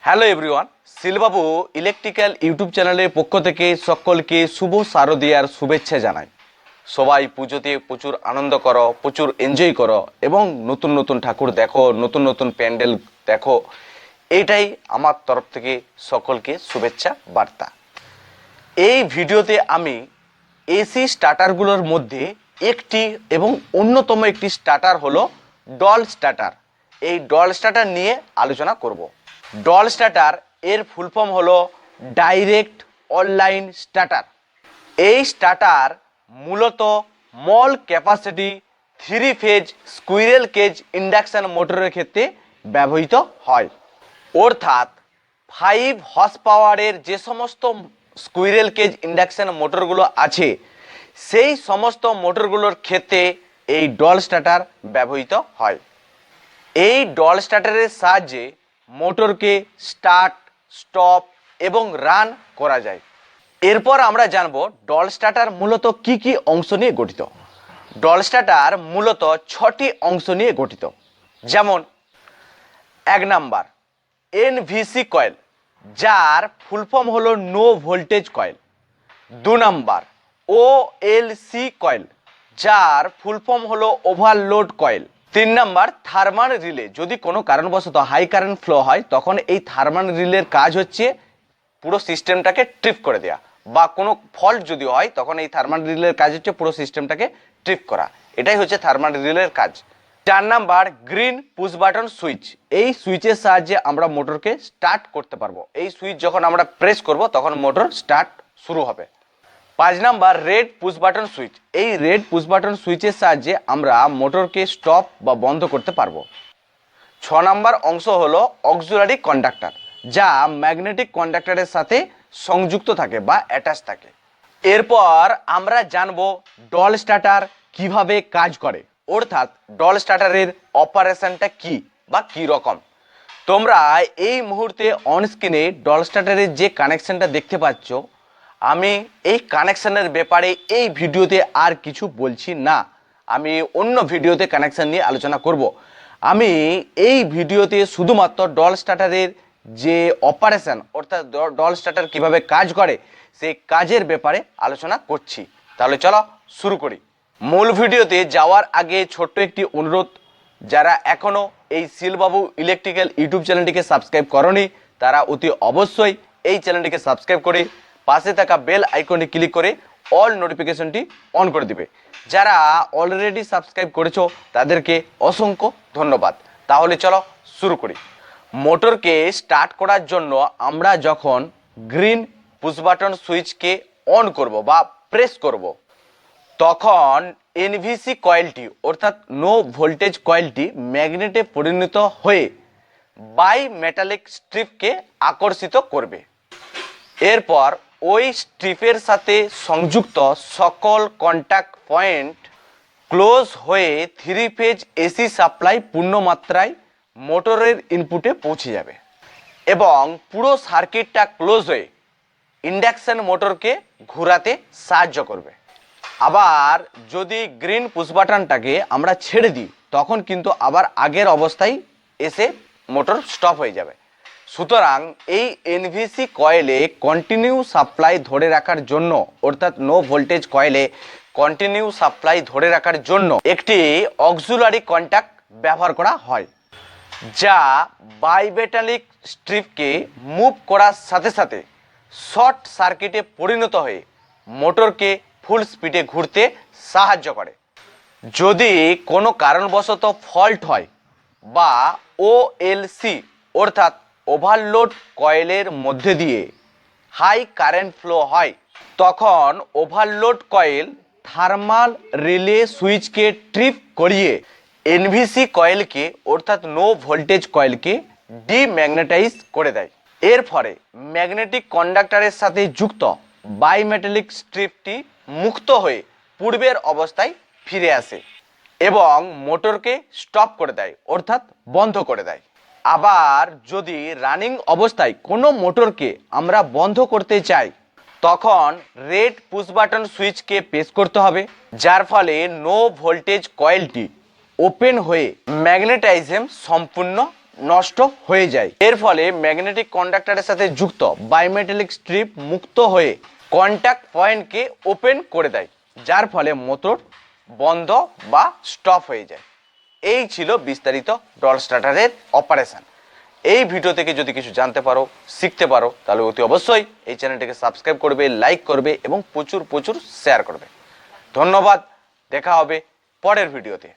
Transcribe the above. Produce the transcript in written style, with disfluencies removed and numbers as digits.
Hello everyone, শিলবাবু electrical YouTube চ্যানেলের পক্ষ থেকে সকলকে শুভ শারদীয়ার শুভেচ্ছা জানাই। সবাই পুজোতে প্রচুর আনন্দ করো, প্রচুর এনজয় করো এবং নতুন নতুন ঠাকুর দেখো, নতুন নতুন প্যান্ডেল দেখো। এইটাই আমার তরফ থেকে সকলকে শুভেচ্ছা বার্তা। এই ভিডিওতে আমি এসি স্টার্টারগুলোর মধ্যে একটি এবং অন্যতম একটি স্টার্টার হলো ডল স্টার্টার। এই ডল স্টার্টার নিয়ে আলোচনা করব। ডল স্টার্টার এর ফুল ফর্ম হলো ডাইরেক্ট অনলাইন স্টার্টার। এই স্টার্টার মূলত small capacity 3 phase squirrel cage induction মোটরের ক্ষেত্রে ব্যবহৃত হয়। অর্থাৎ 5 হর্স পাওয়ারের যে সমস্ত স্কুইরেল কেজ ইন্ডাকশন মোটরগুলো আছে সেই সমস্ত মোটরগুলোর ক্ষেত্রে এই ডল স্টার্টার ব্যবহৃত হয়। এই ডল স্টার্টারের সাহায্যে মোটরকে স্টার্ট, স্টপ এবং রান করা যায়। এরপর আমরা জানব ডল স্টার্টার মূলত কি কি অংশ নিয়ে গঠিত। ডল স্টার্টার মূলত 6টি অংশ নিয়ে গঠিত। যেমন 1 নাম্বার এনভিসি কয়েল, যার ফুল ফর্ম হলো no voltage coil. 2 number OLC coil, যার ফুল ফর্ম হলো overload coil. 3 number thermal relay, যদি কোনো কারণবশত হাই কারেন্ট ফ্লো হয় তখন এই থার্মাল রিলের কাজ হচ্ছে পুরো সিস্টেমটাকে ট্রিপ করে দেওয়া, বা কোনো ফল্ট যদি হয় তখন এই থার্মাল রিলের কাজ হচ্ছে পুরো সিস্টেমটাকে ট্রিপ করা। এটাই হচ্ছে থার্মাল রিলের কাজ। 4 number green push button switch, এই সুইচের সাহায্যে আমরা মোটরকে স্টার্ট করতে পারবো। এই সুইচ যখন আমরা প্রেস করব তখন মোটর স্টার্ট শুরু হবে। 5 number red push button switch, এই রেড পুশ বাটন সুইচের সাহায্যে আমরা মোটরকে স্টপ বা বন্ধ করতে পারবো। 6 নাম্বার অংশ হলো অক্সিলারি কন্ডাক্টর, যা ম্যাগনেটিক কন্ডাক্টরের সাথে সংযুক্ত থাকে বা অ্যাটাচ থাকে। এরপর আমরা জানবো ডল স্টার্টার কিভাবে কাজ করে, অর্থাৎ ডল স্টার্টারের অপারেশনটা কি বা কি রকম। তোমরা এই মুহূর্তে অন স্ক্রিনে ডল স্টার্টারের যে কানেকশনটা দেখতে পাচ্ছ, আমি এই কানেকশনের ব্যাপারে এই ভিডিওতে আর কিছু বলছি না। আমি অন্য ভিডিওতে কানেকশন নিয়ে আলোচনা করব। আমি এই ভিডিওতে শুধুমাত্র ডল স্টার্টারের যে অপারেশন, অর্থাৎ ডল স্টার্টার কিভাবে কাজ করে সেই কাজের ব্যাপারে আলোচনা করছি। তাহলে চলো শুরু করি। মূল ভিডিওতে যাওয়ার আগে ছোট্ট একটি অনুরোধ, যারা এখনও এই শিলবাবু ইলেকট্রিক্যাল ইউটিউব চ্যানেলটিকে সাবস্ক্রাইব করনি তারা অতি অবশ্যই এই চ্যানেলটিকে সাবস্ক্রাইব করে পাশে থাকা বেল আইকনে ক্লিক করে অল নোটিফিকেশনটি অন করে দিবে। যারা অলরেডি সাবস্ক্রাইব করেছো তাদেরকে অসংখ্য ধন্যবাদ। তাহলে চলো শুরু করি। মোটরকে স্টার্ট করার জন্য আমরা যখন গ্রিন পুশ বাটন সুইচকে অন করব বা প্রেস করব, তখন এনভিসি কয়েলটি অর্থাৎ নো ভোল্টেজ কয়েলটি ম্যাগনেটে পরিণত হয়ে বাই মেটালিক স্ট্রিপকে আকর্ষিত করবে। এরপর ওই স্ট্রিপের সাথে সংযুক্ত সকল কন্ট্যাক্ট পয়েন্ট ক্লোজ হয়ে 3 ফেজ এসি সাপ্লাই পূর্ণ মাত্রায় মোটরের ইনপুটে পৌঁছে যাবে এবং পুরো সার্কিটটা ক্লোজ হয়ে ইন্ডাকশন মোটরকে ঘোরাতে সাহায্য করবে। আবার যদি গ্রিন পুশ বাটনটাকে আমরা ছেড়ে দিই তখন কিন্তু আবার আগের অবস্থায় এসে মোটর স্টপ হয়ে যাবে। সুতরাং এই এনভিসি কয়েলে কন্টিনিউ সাপ্লাই ধরে রাখার জন্য, অর্থাৎ নো ভোল্টেজ কয়েলে কন্টিনিউ সাপ্লাই ধরে রাখার জন্য একটি অক্সিলারি কন্ট্যাক্ট ব্যবহার করা হয়, যা বাইমেটালিক স্ট্রিপকে মুভ করার সাথে সাথে শর্ট সার্কিটে পরিণত হয়ে মোটরকে ফুল স্পিডে ঘুরতে সাহায্য করে। যদি কোনো কারণবশত ফল্ট হয় বা ওএলসি অর্থাৎ ওভারলোড কয়েলের মধ্যে দিয়ে হাই কারেন্ট ফ্লো হয়, তখন ওভারলোড কয়েল থার্মাল রিলে সুইচকে ট্রিপ করিয়ে এনভিসি কয়েলকে অর্থাৎ নো ভোল্টেজ কয়েলকে ডিম্যাগনেটাইজ করে দেয়। এর ফলে ম্যাগনেটিক কন্ডাক্টরের সাথে যুক্ত বাইমেটালিক স্ট্রিপটি মুক্ত হয়ে পূর্বের অবস্থায় ফিরে আসে এবং মোটরকে স্টপ করে দেয়, অর্থাৎ বন্ধ করে দেয়। আবার যদি রানিং অবস্থায় কোনো মোটরকে আমরা বন্ধ করতে চাই তখন রেড পুশ বাটন সুইচকে প্রেস করতে হবে, যার ফলে নো ভোল্টেজ কয়েলটি ওপেন হয়ে ম্যাগনেটাইজম সম্পূর্ণ নষ্ট হয়ে যায়। এর ফলে ম্যাগনেটিক কন্ডাক্টরের সাথে যুক্ত বাইমেটালিক স্ট্রিপ মুক্ত হয়ে কন্ট্যাক্ট পয়েন্টকে ওপেন করে দেয়, যার ফলে মোটর বন্ধ বা স্টপ হয়ে যায়। এই ছিল বিস্তারিত ডল স্টার্টারের অপারেশন। এই ভিডিও থেকে যদি কিছু জানতে পারো, শিখতে পারো, তাহলে অতি অবশ্যই এই চ্যানেলটিকে সাবস্ক্রাইব করবে, লাইক করবে এবং প্রচুর প্রচুর শেয়ার করবে। ধন্যবাদ। দেখা হবে পরের ভিডিওতে।